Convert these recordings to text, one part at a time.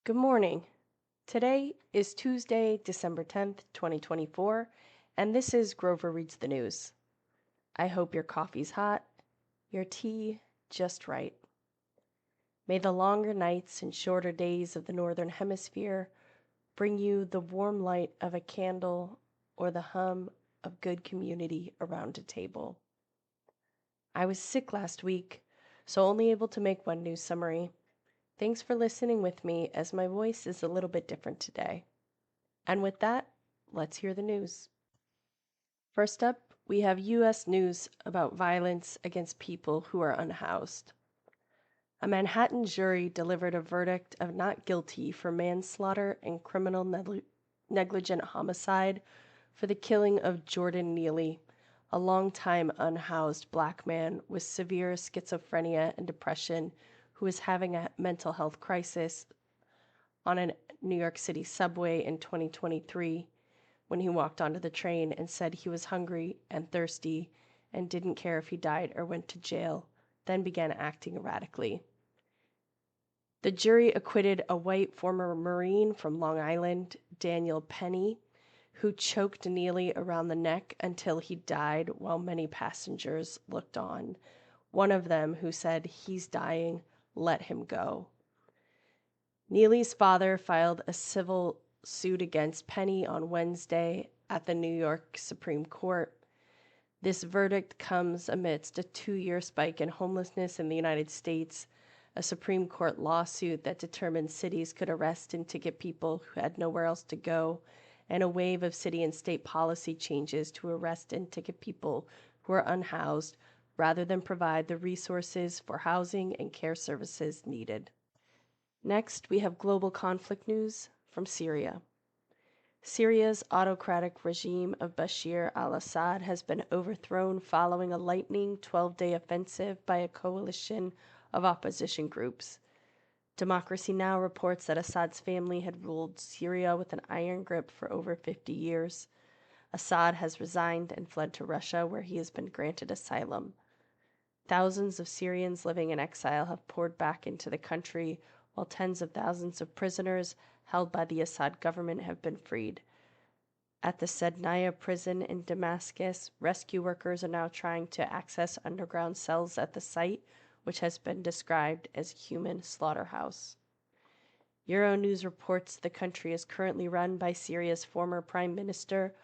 Good morning. Today is Tuesday, December 10th, 2024, and this is Grover Reads the News. I hope your coffee's hot, your tea just right. May the longer nights and shorter days of the Northern Hemisphere bring you the warm light of a candle or the hum of good community around a table. I was sick last week, so only able to make one news summary. Thanks for listening with me as my voice is a little bit different today. And with that, let's hear the news. First up, we have U.S. news about violence against people who are unhoused. A Manhattan jury delivered a verdict of not guilty for manslaughter and criminal negligent homicide for the killing of Jordan Neely, a longtime unhoused Black man with severe schizophrenia and depression who was having a mental health crisis on a New York City subway in 2023 when he walked onto the train and said he was hungry and thirsty and didn't care if he died or went to jail, then began acting erratically. The jury acquitted a white former Marine from Long Island, Daniel Penny, who choked Neely around the neck until he died while many passengers looked on. One of them, who said, "He's dying, let him go." Neely's father filed a civil suit against Penny on Wednesday at the New York Supreme Court. This verdict comes amidst a 2-year spike in homelessness in the United States, a Supreme Court lawsuit that determined cities could arrest and ticket people who had nowhere else to go, and a wave of city and state policy changes to arrest and ticket people who are unhoused rather than provide the resources for housing and care services needed. Next, we have global conflict news from Syria. Syria's autocratic regime of Bashar al-Assad has been overthrown following a lightning 12-day offensive by a coalition of opposition groups. Democracy Now! Reports that Assad's family had ruled Syria with an iron grip for over 50 years. Assad has resigned and fled to Russia, where he has been granted asylum. Thousands of Syrians living in exile have poured back into the country, while tens of thousands of prisoners held by the Assad government have been freed. At the Sednaya prison in Damascus, rescue workers are now trying to access underground cells at the site, which has been described as a human slaughterhouse. Euronews reports the country is currently run by Syria's former Prime Minister,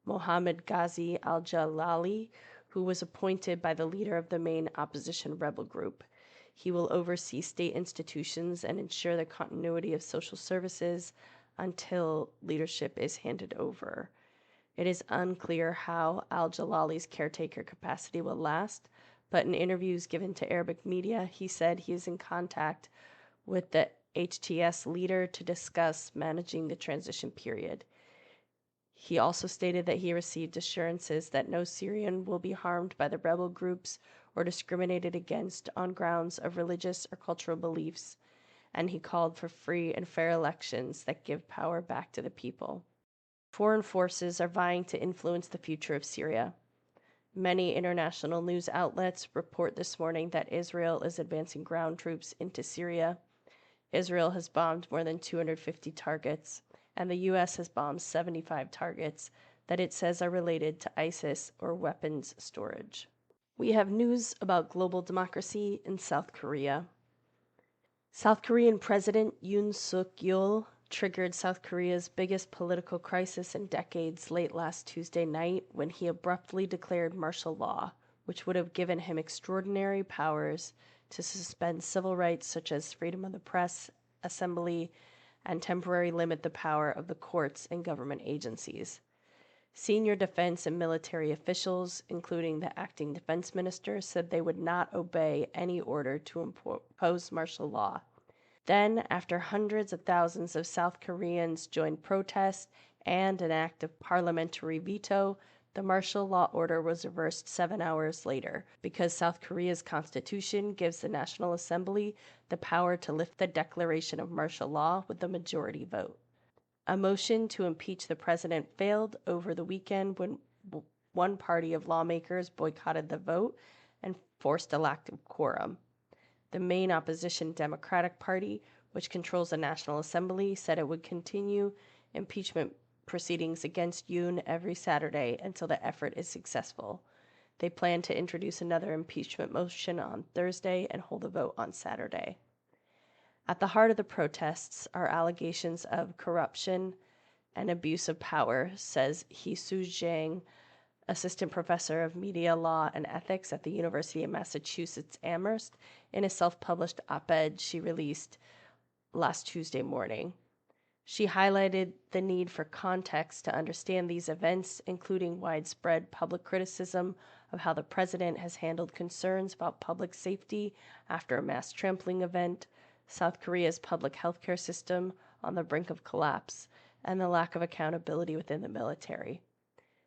Mohammed Ghazi al-Jalali, who was appointed by the leader of the main opposition rebel group. He will oversee state institutions and ensure the continuity of social services until leadership is handed over. It is unclear how al-Jalali's caretaker capacity will last, but in interviews given to Arabic media, he said he is in contact with the HTS leader to discuss managing the transition period. He also stated that he received assurances that no Syrian will be harmed by the rebel groups or discriminated against on grounds of religious or cultural beliefs, and he called for free and fair elections that give power back to the people. Foreign forces are vying to influence the future of Syria. Many international news outlets report this morning that Israel is advancing ground troops into Syria. Israel has bombed more than 250 targets, and the U.S. has bombed 75 targets that it says are related to ISIS or weapons storage. We have news about global democracy in South Korea. South Korean President Yoon Suk-yeol triggered South Korea's biggest political crisis in decades late last Tuesday night when he abruptly declared martial law, which would have given him extraordinary powers to suspend civil rights such as freedom of the press, assembly, and temporarily limit the power of the courts and government agencies. Senior defense and military officials, including the acting defense minister, said they would not obey any order to impose martial law. Then, after hundreds of thousands of South Koreans joined protests and an act of parliamentary veto, the martial law order was reversed 7 hours later because South Korea's constitution gives the National Assembly the power to lift the declaration of martial law with a majority vote. A motion to impeach the president failed over the weekend when one party of lawmakers boycotted the vote and forced a lack of quorum. The main opposition Democratic Party which controls the National Assembly, said it would continue impeachment proceedings against Yoon every Saturday until the effort is successful. They plan to introduce another impeachment motion on Thursday and hold a vote on Saturday. At the heart of the protests are allegations of corruption and abuse of power, says Hee-Soo Jang, assistant professor of media law and ethics at the University of Massachusetts Amherst, in a self-published op-ed she released last Tuesday morning. She highlighted the need for context to understand these events, including widespread public criticism of how the president has handled concerns about public safety after a mass trampling event, South Korea's public healthcare system on the brink of collapse, and the lack of accountability within the military.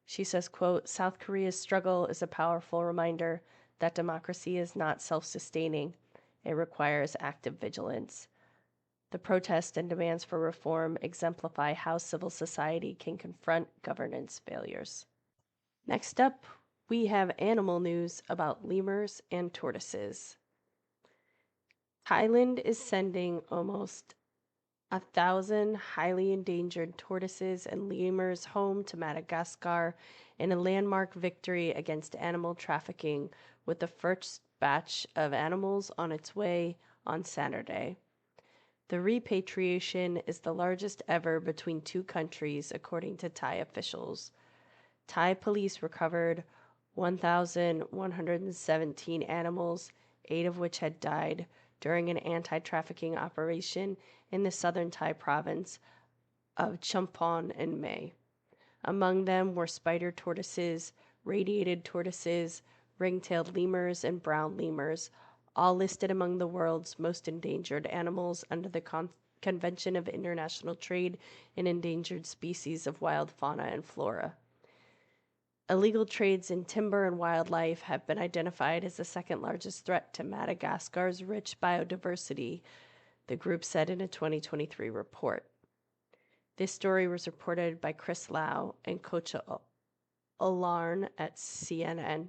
She says, quote, South Korea's struggle is a powerful reminder that democracy is not self-sustaining. It requires active vigilance. The protests and demands for reform exemplify how civil society can confront governance failures. Next up, we have animal news about lemurs and tortoises. Thailand is sending almost 1,000 highly endangered tortoises and lemurs home to Madagascar in a landmark victory against animal trafficking, with the first batch of animals on its way on Saturday. The repatriation is the largest ever between two countries, according to Thai officials. Thai police recovered 1,117 animals, 8 of which had died, during an anti-trafficking operation in the southern Thai province of Chumpon in May. Among them were spider tortoises, radiated tortoises, ring-tailed lemurs, and brown lemurs, all listed among the world's most endangered animals under the Convention of International Trade in Endangered Species of Wild Fauna and Flora. Illegal trades in timber and wildlife have been identified as the second largest threat to Madagascar's rich biodiversity, the group said in a 2023 report. This story was reported by Chris Lau and Kocha Alarn at CNN.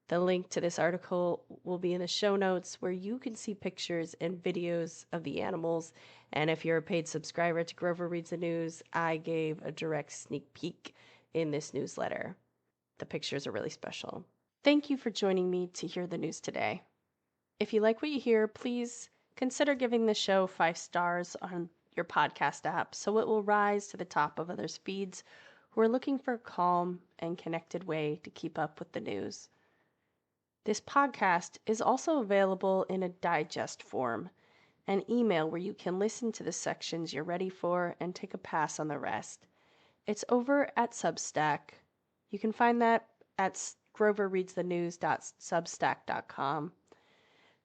The link to this article will be in the show notes, where you can see pictures and videos of the animals. And if you're a paid subscriber to Grover Reads the News, I gave a direct sneak peek in this newsletter. The pictures are really special. Thank you for joining me to hear the news today. If you like what you hear, please consider giving the show 5 stars on your podcast app so it will rise to the top of others' feeds who are looking for a calm and connected way to keep up with the news. This podcast is also available in a digest form, an email where you can listen to the sections you're ready for and take a pass on the rest. It's over at Substack. You can find that at groverreadsthenews.substack.com.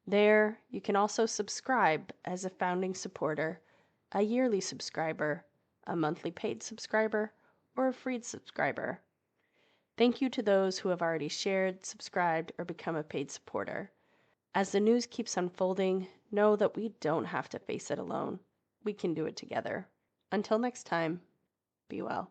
There, you can also subscribe as a founding supporter, a yearly subscriber, a monthly paid subscriber, or a free subscriber. Thank you to those who have already shared, subscribed, or become a paid supporter. As the news keeps unfolding, know that we don't have to face it alone. We can do it together. Until next time, be well.